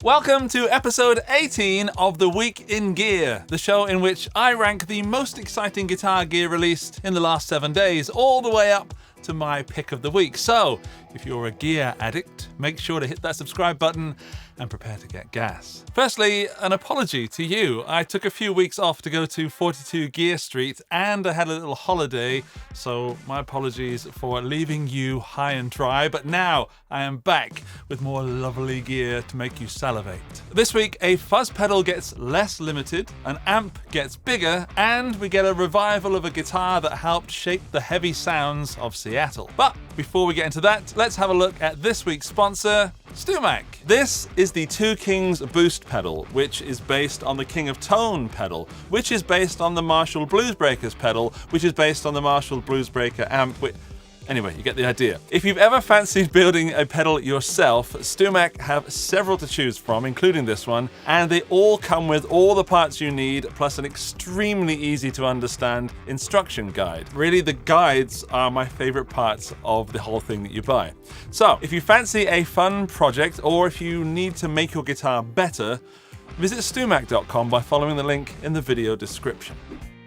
Welcome to episode 18 of The Week in Gear, the show in which I rank the most exciting guitar gear released in the last 7 days, all the way up to my pick of the week. So, if you're a gear addict, make sure to hit that subscribe button and prepare to get gas. Firstly, an apology to you. I took a few weeks off to go to 42 Gear Street and I had a little holiday, so my apologies for leaving you high and dry, but now I am back with more lovely gear to make you salivate. This week, a fuzz pedal gets less limited, an amp gets bigger, and we get a revival of a guitar that helped shape the heavy sounds of Seattle. But before we get into that, let's have a look at this week's sponsor, StewMac. This is the Two Kings boost pedal, which is based on the King of Tone pedal, which is based on the Marshall Bluesbreakers pedal, which is based on the Marshall Bluesbreaker amp. Anyway, you get the idea. If you've ever fancied building a pedal yourself, StewMac have several to choose from, including this one, and they all come with all the parts you need, plus an extremely easy to understand instruction guide. Really, the guides are my favorite parts of the whole thing that you buy. So, if you fancy a fun project, or if you need to make your guitar better, visit stewmac.com by following the link in the video description.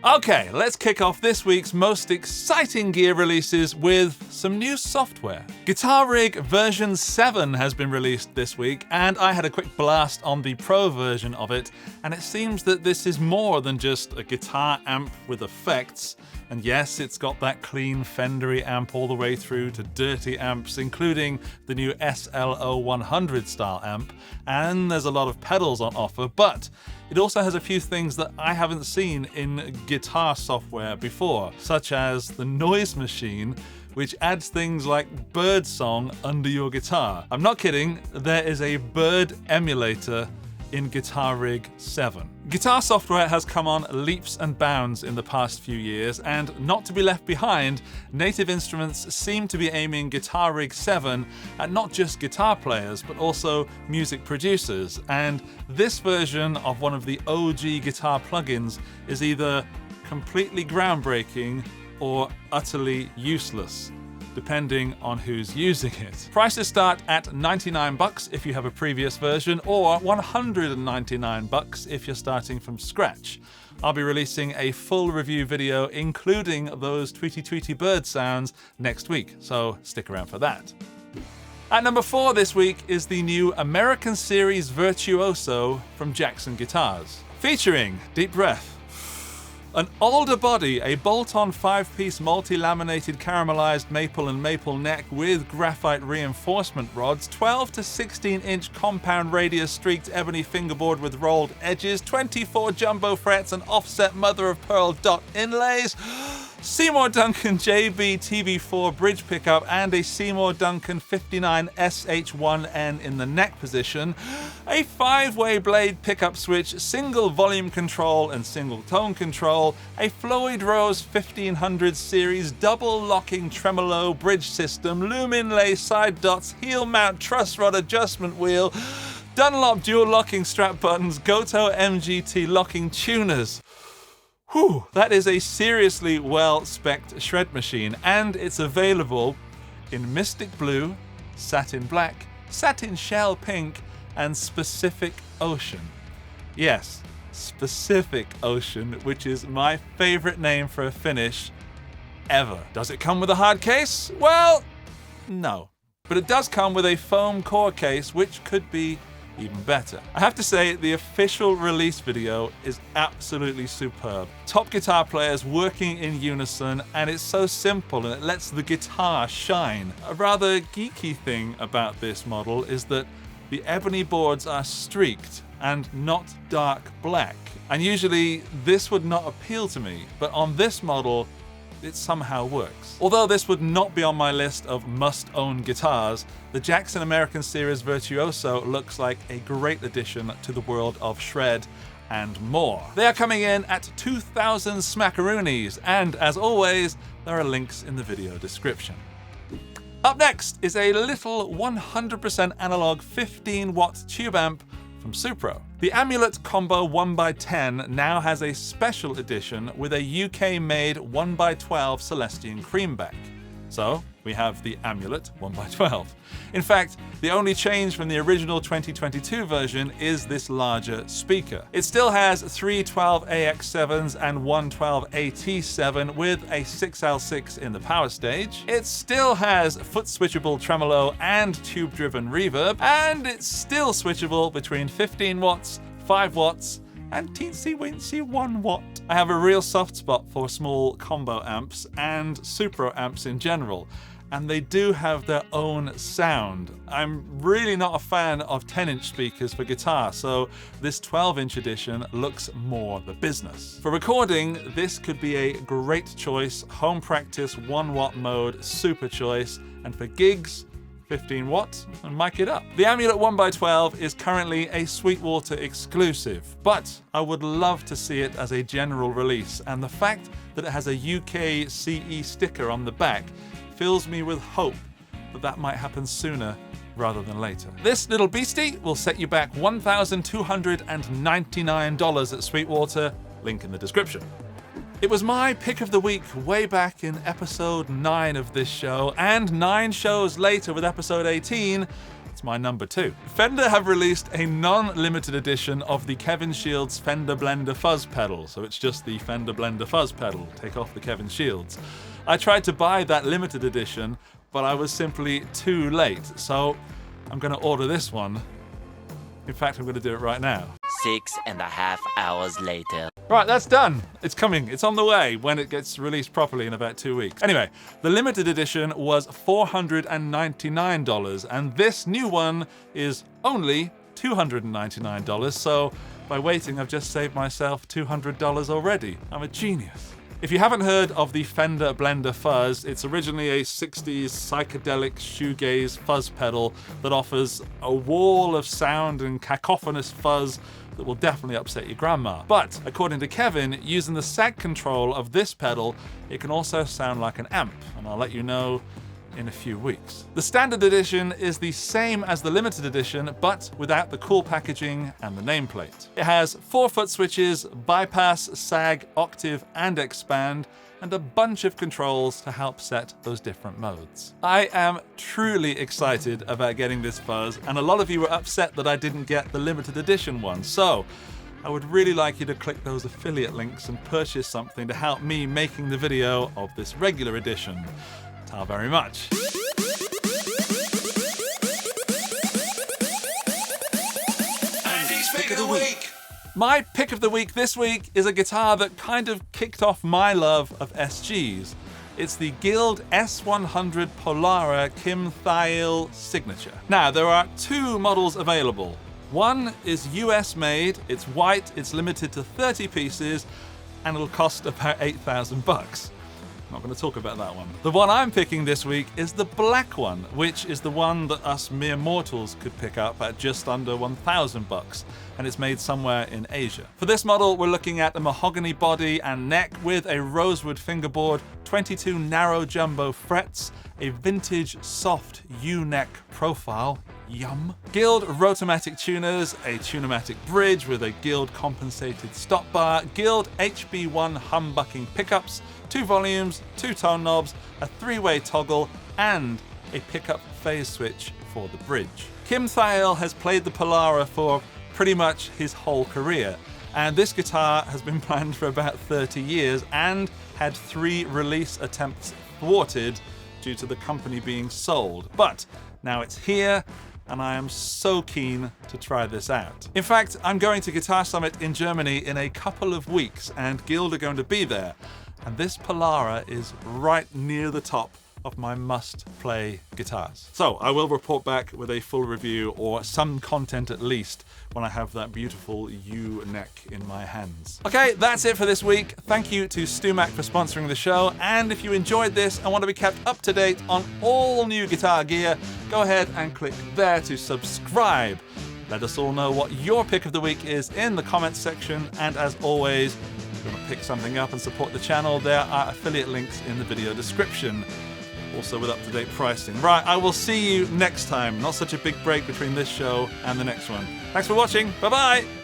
Okay, let's kick off this week's most exciting gear releases with some new software. GuitarRig version 7 has been released this week, and I had a quick blast on the Pro version of it, and it seems that this is more than just a guitar amp with effects. And yes, it's got that clean Fendery amp all the way through to dirty amps, including the new SLO100 style amp, and there's a lot of pedals on offer, but it also has a few things that I haven't seen in guitar software before, such as the noise machine, which adds things like birdsong under your guitar. I'm not kidding, there is a bird emulator in GuitarRig 7. Guitar software has come on leaps and bounds in the past few years, and not to be left behind, Native Instruments seem to be aiming GuitarRig 7 at not just guitar players, but also music producers, and this version of one of the OG guitar plugins is either completely groundbreaking or utterly useless, depending on who's using it. Prices start at $99 if you have a previous version, or $199 if you're starting from scratch. I'll be releasing a full review video including those tweety bird sounds next week, so stick around for that. At number 4 this week is the new American Series Virtuoso from Jackson Guitars. Featuring, deep breath, an older body, a bolt-on 5-piece multi-laminated caramelized maple and maple neck with graphite reinforcement rods, 12 to 16-inch compound radius streaked ebony fingerboard with rolled edges, 24 jumbo frets and offset mother-of-pearl dot inlays, Seymour Duncan JB TV4 bridge pickup, and a Seymour Duncan 59 SH1N in the neck position, a 5-way blade pickup switch, single volume control and single tone control, a Floyd Rose 1500 series double locking tremolo bridge system, loom inlay side dots, heel mount truss rod adjustment wheel, Dunlop dual locking strap buttons, Goto MGT locking tuners. Whew, that is a seriously well-spec'd shred machine, and it's available in Mystic Blue, Satin Black, Satin Shell Pink, and Specific Ocean. Yes, Specific Ocean, which is my favorite name for a finish ever. Does it come with a hard case? Well, no. But it does come with a foam core case, which could be even better. I have to say, the official release video is absolutely superb. Top guitar players working in unison, and it's so simple and it lets the guitar shine. A rather geeky thing about this model is that the ebony boards are streaked and not dark black. And usually this would not appeal to me, but on this model, it somehow works. Although this would not be on my list of must-own guitars, the Jackson American Series Virtuoso looks like a great addition to the world of shred and more. They are coming in at 2,000 smackaroonies, and as always, there are links in the video description. Up next is a little 100% analog 15-watt tube amp from Supro. The Amulet Combo 1x10 now has a special edition with a UK-made 1x12 Celestian Creamback. So we have the Amulet 1x12. In fact, the only change from the original 2022 version is this larger speaker. It still has 3 12AX7s and 1 12AT7 with a 6L6 in the power stage. It still has foot switchable tremolo and tube-driven reverb, and it's still switchable between 15 watts, 5 watts, and teensy-weensy 1 watt. I have a real soft spot for small combo amps and Supro amps in general, and they do have their own sound. I'm really not a fan of 10-inch speakers for guitar, so this 12-inch edition looks more the business. For recording, this could be a great choice. Home practice 1 watt mode, super choice, and for gigs, 15 watts and mic it up. The Amulet 1x12 is currently a Sweetwater exclusive, but I would love to see it as a general release, and the fact that it has a UK CE sticker on the back fills me with hope that that might happen sooner rather than later. This little beastie will set you back $1,299 at Sweetwater, link in the description. It was my pick of the week way back in episode 9 of this show, and 9 shows later with episode 18, it's my number 2. Fender have released a non-limited edition of the Kevin Shields Fender Blender Fuzz pedal, so it's just the Fender Blender Fuzz pedal, take off the Kevin Shields. I tried to buy that limited edition, but I was simply too late, so I'm going to order this one. In fact, I'm going to do it right now. 6.5 hours later. Right, that's done. It's coming. It's on the way when it gets released properly in about 2 weeks. Anyway, the limited edition was $499, and this new one is only $299, so by waiting, I've just saved myself $200 already. I'm a genius. If you haven't heard of the Fender Blender Fuzz, it's originally a 60s psychedelic shoegaze fuzz pedal that offers a wall of sound and cacophonous fuzz that will definitely upset your grandma. But according to Kevin, using the sag control of this pedal, it can also sound like an amp, and I'll let you know in a few weeks. The standard edition is the same as the limited edition, but without the cool packaging and the nameplate. It has 4 foot switches, bypass, sag, octave, and expand, and a bunch of controls to help set those different modes. I am truly excited about getting this fuzz, and a lot of you were upset that I didn't get the limited edition one, so I would really like you to click those affiliate links and purchase something to help me making the video of this regular edition. Ta very much. Andy's Pick of the Week. My pick of the week this week is a guitar that kind of kicked off my love of SGs. It's the Guild S100 Polara Kim Thayil Signature. Now, there are 2 models available. One is US made, it's white, it's limited to 30 pieces, and it'll cost about $8,000. Not going to talk about that one. The one I'm picking this week is the black one, which is the one that us mere mortals could pick up at just under $1,000, and it's made somewhere in Asia. For this model, we're looking at a mahogany body and neck with a rosewood fingerboard, 22 narrow jumbo frets, a vintage soft U-neck profile, yum. Guild Rotomatic tuners, a Tunematic bridge with a Guild compensated stop bar, Guild HB1 humbucking pickups, 2 volumes, 2 tone knobs, a 3-way toggle, and a pickup phase switch for the bridge. Kim Thayil has played the Polara for pretty much his whole career, and this guitar has been planned for about 30 years and had 3 release attempts thwarted due to the company being sold. But now it's here, and I am so keen to try this out. In fact, I'm going to Guitar Summit in Germany in a couple of weeks, and Guild are going to be there. And this Polara is right near the top of my must-play guitars. So I will report back with a full review, or some content at least, when I have that beautiful U-neck in my hands. Okay, that's it for this week. Thank you to StewMac for sponsoring the show, and if you enjoyed this and want to be kept up to date on all new guitar gear, go ahead and click there to subscribe. Let us all know what your pick of the week is in the comments section, and as always, if you want to pick something up and support the channel, there are affiliate links in the video description, also with up-to-date pricing. Right, I will see you next time. Not such a big break between this show and the next one. Thanks for watching. Bye-bye.